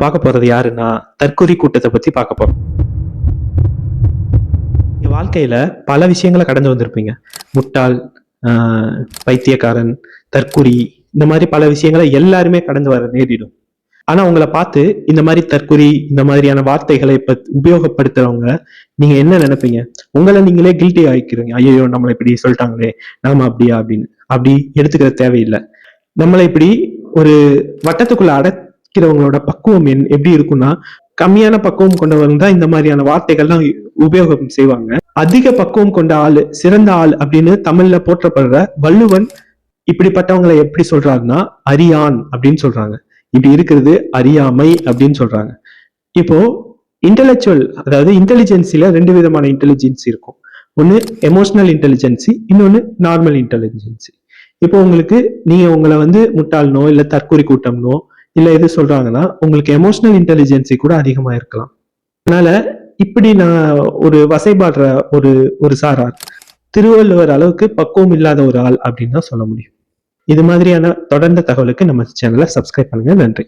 பார்க்க போறது யாருன்னா தற்குறி கூட்டத்தை பத்தி பார்க்க போறோம். நீங்க வாழ்க்கையில பல விஷயங்களை கடந்து வந்திருப்பீங்க. முட்டாள், பைத்தியக்காரன், தற்குறி, இந்த மாதிரி பல விஷயங்களை எல்லாருமே கடந்து வர நேரிடும். ஆனா உங்களை பார்த்து இந்த மாதிரி தற்குறி, இந்த மாதிரியான வார்த்தைகளை இப்ப உபயோகப்படுத்துறவங்க நீங்க என்ன நினைப்பீங்க? உங்களை நீங்களே கில்ட்டி ஆகிக்கிறீங்க. ஐயோ, நம்மளை இப்படி சொல்லிட்டாங்களே, நாம அப்படியா அப்படின்னு. அப்படி எடுத்துக்கிற தேவையில்லை. நம்மளை இப்படி ஒரு வட்டத்துக்குள்ள அடைக்கிறவங்களோட பக்குவம் எப்படி இருக்கும்னா, கம்மியான பக்குவம் கொண்டவங்க தான் இந்த மாதிரியான வார்த்தைகள்லாம் உபயோகம் செய்வாங்க. அதிக பக்குவம் கொண்ட ஆளு, சிறந்த ஆள் அப்படின்னு தமிழ்ல போற்றப்படுற வள்ளுவன் இப்படிப்பட்டவங்களை எப்படி சொல்றாருன்னா அறியான் அப்படின்னு சொல்றாங்க. இப்படி இருக்கிறது அறியாமை அப்படின்னு சொல்றாங்க. இப்போ இன்டெலெக்சுவல், அதாவது இன்டெலிஜென்சில 2 விதமான இன்டெலிஜென்சி இருக்கும். ஒன்னு எமோஷனல் இன்டெலிஜென்சி, இன்னொன்னு நார்மல் இன்டெலிஜென்சி. இப்போ உங்களுக்கு நீங்க உங்களை முட்டாள்னோ இல்ல தற்கொலை கூட்டம்னோ இல்ல எது சொல்றாங்கன்னா உங்களுக்கு எமோஷனல் இன்டெலிஜென்சி கூட அதிகமா இருக்கலாம். அதனால இப்படி நான் ஒரு வசைபாடுற ஒரு ஒரு சாரார் திருவள்ளுவர் அளவுக்கு பக்குவம் இல்லாத ஒரு ஆள் அப்படின்னு தான் சொல்ல முடியும். இது மாதிரியான தொடர்ந்த தகவலுக்கு நம்ம சேனலை சப்ஸ்கிரைப் பண்ணுங்க. நன்றி.